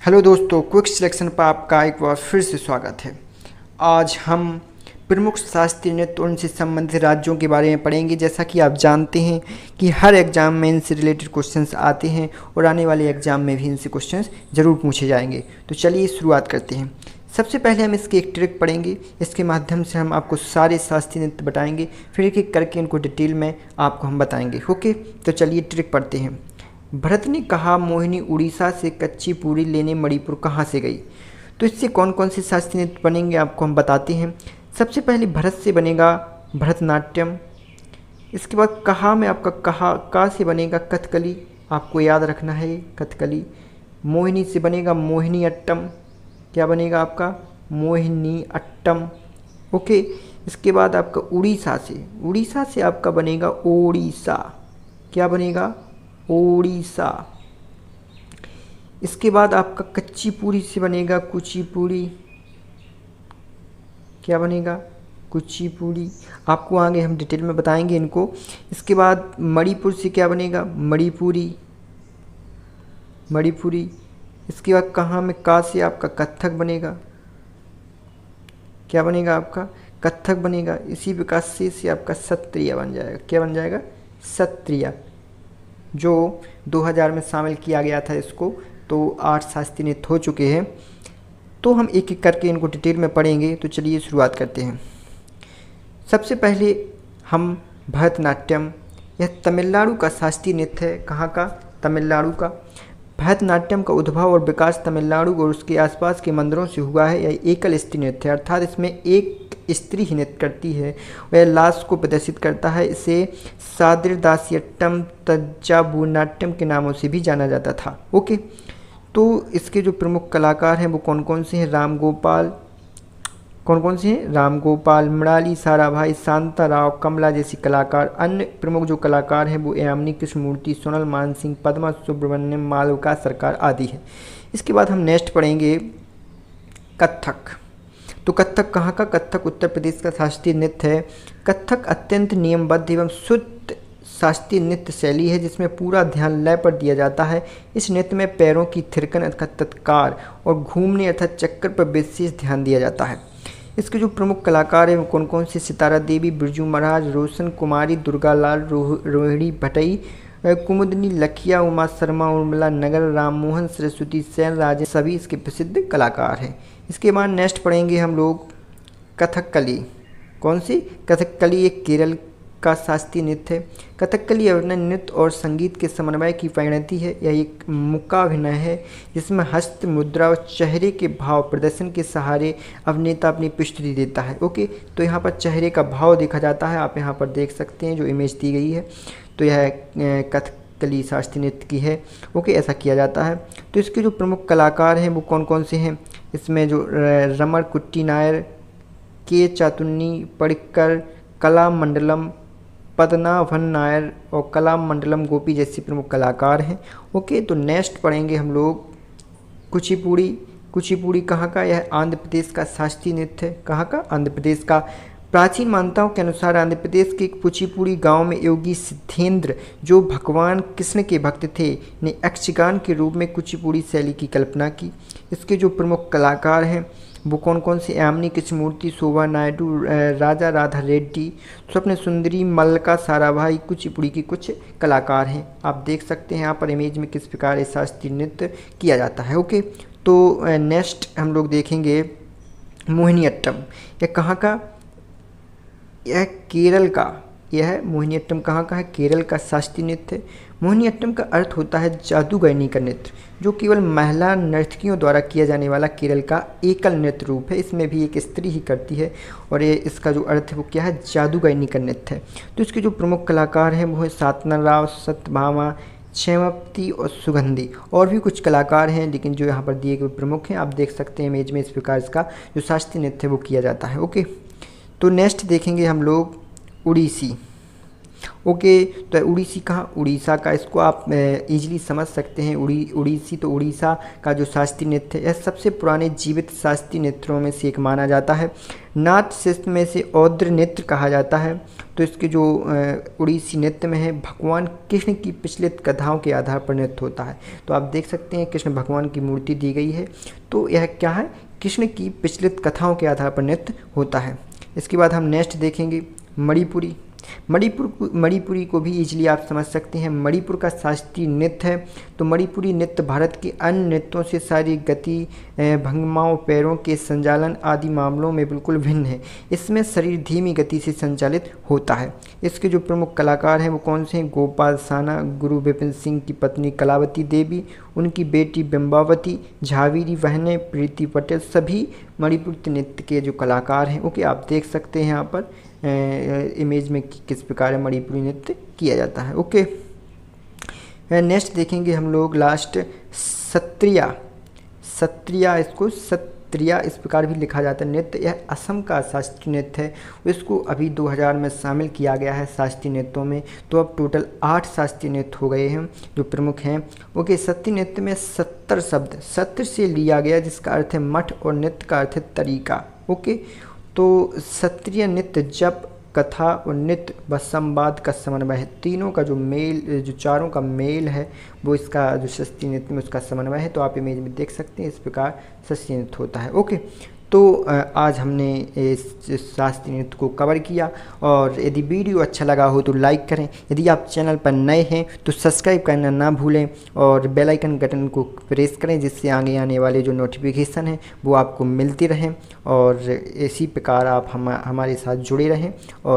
Hello दोस्तों, quick selection पर आपका एक बार फिर से स्वागत है। आज हम प्रमुख शास्त्रीय नृत्य और उनसे संबंधित राज्यों के बारे में पढ़ेंगे। जैसा कि आप जानते हैं कि हर एग्ज़ाम में इनसे रिलेटेड क्वेश्चंस आते हैं और आने वाले एग्ज़ाम में भी इनसे क्वेश्चंस ज़रूर पूछे जाएंगे। तो चलिए शुरुआत करते हैं। सबसे पहले हम इसकी एक ट्रिक पढ़ेंगे। इसके माध्यम से हम आपको सारे शास्त्रीय नृत्य बताएंगे, फिर एक एक करके इनको डिटेल में आपको हम बताएंगे। ओके, तो चलिए ट्रिक पढ़ते हैं। भरत ने कहा, मोहिनी उड़ीसा से कच्ची पूरी लेने मणिपुर कहाँ से गई। तो इससे कौन कौन से शास्त्रीय नृत्य बनेंगे आपको हम बताते हैं। सबसे पहले भरत से बनेगा भरतनाट्यम। इसके बाद कहा में आपका का से बनेगा कथकली, आपको याद रखना है कथकली। मोहिनी से बनेगा मोहिनी अट्टम। क्या बनेगा आपका मोहिनी अट्टम। ओके, इसके बाद आपका उड़ीसा से आपका बनेगा ओडिशा। क्या बनेगा ओडिशा। इसके बाद आपका कच्ची पूरी से बनेगा कुचिपुड़ी। क्या बनेगा कुचिपुड़ी। आपको आगे हम डिटेल में बताएंगे इनको। इसके बाद मणिपुर से क्या बनेगा मणिपुरी। मणिपुरी। इसके बाद कहाँ में का से आपका कथक बनेगा। क्या बनेगा आपका कथक बनेगा। इसी प्रकार से आपका सत्रिया बन जाएगा। क्या बन जाएगा सत्रिया, जो 2000 में शामिल किया गया था इसको। तो 8 शास्त्रीय नृत्य हो चुके हैं। तो हम एक एक करके इनको डिटेल में पढ़ेंगे। तो चलिए शुरुआत करते हैं। सबसे पहले हम भरतनाट्यम, यह तमिलनाडु का शास्त्रीय नृत्य है। कहाँ का तमिलनाडु का। भरतनाट्यम का उद्भव और विकास तमिलनाडु और उसके आसपास के मंदिरों से हुआ है। यह एकल स्त्री नृत्य है, अर्थात इसमें एक स्त्री ही नृत्य करती है। वह लाश को प्रदर्शित करता है। इसे सादिरदासियट्टम तंजावुरनाट्यम के नामों से भी जाना जाता था। ओके, तो इसके जो प्रमुख कलाकार हैं वो कौन कौन से हैं। राम गोपाल, मृणाली साराभाई, शांता राव, कमला जैसी कलाकार। अन्य प्रमुख जो कलाकार हैं वो यामिनी कृष्णमूर्ति, सोनल मानसिंह, पद्मा सुब्रमण्यम, मालविका सरकार आदि है। इसके बाद हम नेक्स्ट पढ़ेंगे कथक। तो कथक कहाँ का। कथक उत्तर प्रदेश का शास्त्रीय नृत्य है। कथक अत्यंत नियमबद्ध एवं शुद्ध शास्त्रीय नृत्य शैली है, जिसमें पूरा ध्यान लय पर दिया जाता है। इस नृत्य में पैरों की थिरकन अर्थात तत्कार और घूमने अर्थात चक्कर पर विशेष ध्यान दिया जाता है। इसके जो प्रमुख कलाकार हैं वो कौन कौन से। सितारा देवी, बिरजू महाराज, रोशन कुमारी, दुर्गालाल, रोहिणी भटई, कुमुदनी, लखिया, उमा शर्मा, उर्मिला नगर, राममोहन, सरस्वती सेन, राजेश, सभी इसके प्रसिद्ध कलाकार हैं। इसके बाद नेक्स्ट पढ़ेंगे हम लोग कथकली। कौन सी कथकली एक केरल का शास्त्रीय नृत्य है। कथकली अभिनय नृत्य और संगीत के समन्वय की परिणति है। यह एक मूकाभिनय है जिसमें हस्त मुद्रा और चेहरे के भाव प्रदर्शन के सहारे अभिनेता अपनी प्रस्तुति देता है। ओके, तो यहाँ पर चेहरे का भाव देखा जाता है। आप यहाँ पर देख सकते हैं जो इमेज दी गई है। तो यह कथकली शास्त्रीय नृत्य की है। ओके, ऐसा किया जाता है। तो इसके जो प्रमुख कलाकार हैं वो कौन कौन से हैं। इसमें जो रमण कुट्टी नायर, के चातुर्नी पडिक्कर, कला मंडलम पद्मनाभन नायर और कला मंडलम गोपी जैसे प्रमुख कलाकार हैं। ओके, तो नेक्स्ट पढ़ेंगे हम लोग कुचिपुड़ी। कुचिपुड़ी कहाँ का। यह आंध्र प्रदेश का शास्त्रीय नृत्य है। कहाँ का आंध्र प्रदेश का। प्राचीन मान्यताओं के अनुसार आंध्र प्रदेश के कुचिपुड़ी गांव में योगी सिद्धेंद्र, जो भगवान कृष्ण के भक्त थे, ने यक्षगान के रूप में कुचिपुड़ी शैली की कल्पना की। इसके जो प्रमुख कलाकार हैं वो कौन कौन से। यामिनी कृष्णमूर्ति, शोभा नायडू, राजा राधा रेड्डी, स्वप्न सुंदरी, मल्लिका साराभाई कुचिपुड़ी की कुछ कलाकार हैं। आप देख सकते हैं यहाँ पर इमेज में किस प्रकार ये शास्त्रीय नृत्य किया जाता है। ओके, तो नेक्स्ट हम लोग देखेंगे मोहिनीअट्टम। यह कहाँ का। यह केरल का। यह मोहिनीअट्टम कहाँ का है। केरल का शास्त्रीय नृत्य है। मोहिनीअट्टम का अर्थ होता है जादूगरनी का नृत्य, जो केवल महिला नर्तकियों द्वारा किया जाने वाला केरल का एकल नृत्य रूप है। इसमें भी एक स्त्री ही करती है और ये इसका जो अर्थ है वो क्या है, जादूगरनी का नृत्य है। तो इसके जो प्रमुख कलाकार हैं वो है सातन राव, सत्यभामा, क्षेमवती और सुगंधी। और भी कुछ कलाकार हैं, लेकिन जो यहाँ पर दिए गए प्रमुख हैं आप देख सकते हैं इमेज में। इस प्रकार इसका जो शास्त्रीय नृत्य है वो किया जाता है। ओके, तो नेक्स्ट देखेंगे हम लोग उड़ीसी। ओके, तो उड़ीसी कहाँ, उड़ीसा का, इसको आप इजीली समझ सकते हैं। उड़ीसी तो उड़ीसा का जो शास्त्रीय नृत्य है, यह सबसे पुराने जीवित शास्त्रीय नृत्यों में से एक माना जाता है। नाट्य शास्त्र में से औद्र नृत्य कहा जाता है। तो इसके जो उड़ीसी नृत्य में है, भगवान कृष्ण की प्रचलित कथाओं के आधार पर नृत्य होता है। तो आप देख सकते हैं कृष्ण भगवान की मूर्ति दी गई है, तो यह क्या है, कृष्ण की प्रचलित कथाओं के आधार पर नृत्य होता है। इसके बाद हम नेक्स्ट देखेंगे मणिपुरी। मणिपुरी को भी इजीली आप समझ सकते हैं, मणिपुर का शास्त्रीय नृत्य है। तो मणिपुरी नृत्य भारत के अन्य नृत्यों से सारी गति, भंगिमाओं, पैरों के संचालन आदि मामलों में बिल्कुल भिन्न है। इसमें शरीर धीमी गति से संचालित होता है। इसके जो प्रमुख कलाकार हैं वो कौन से हैं, गोपाल साना, गुरु बिपिन सिंह की पत्नी कलावती देवी, उनकी बेटी बिंबावती, झावेरी बहनें, प्रीति पटेल, सभी मणिपुरी नृत्य के जो कलाकार हैं। ओके, आप देख सकते हैं यहाँ पर इमेज में किस प्रकार मणिपुरी नृत्य किया जाता है। ओके, नेक्स्ट देखेंगे हम लोग लास्ट सत्रिया। सत्रिया, इसको सत्रिया इस प्रकार भी लिखा जाता है नृत्य। यह असम का शास्त्रीय नृत्य है। इसको अभी 2000 में शामिल किया गया है शास्त्रीय नृत्यों में। तो अब टोटल 8 शास्त्रीय नृत्य हो गए हैं जो प्रमुख हैं। ओके, सत्रीय नृत्य में 70 शब्द सत्र से लिया गया, जिसका अर्थ है मठ, और नृत्य का अर्थ है तरीका। ओके, तो सत्रीय नृत्य जप, कथा और नृत्य व संवाद का समन्वय है। तीनों का जो मेल, जो चारों का मेल है, वो इसका जो शास्त्रीय नृत्य में उसका समन्वय है। तो आप इमेज में देख सकते हैं इस प्रकार शास्त्रीय नृत्य होता है। ओके, तो आज हमने इस शास्त्रीय नृत्य को कवर किया। और यदि वीडियो अच्छा लगा हो तो लाइक करें। यदि आप चैनल पर नए हैं तो सब्सक्राइब करना ना भूलें, और बेल आइकन बटन को प्रेस करें, जिससे आगे आने वाले जो नोटिफिकेशन हैं वो आपको मिलती रहें। और इसी प्रकार आप हमारे साथ जुड़े रहें। और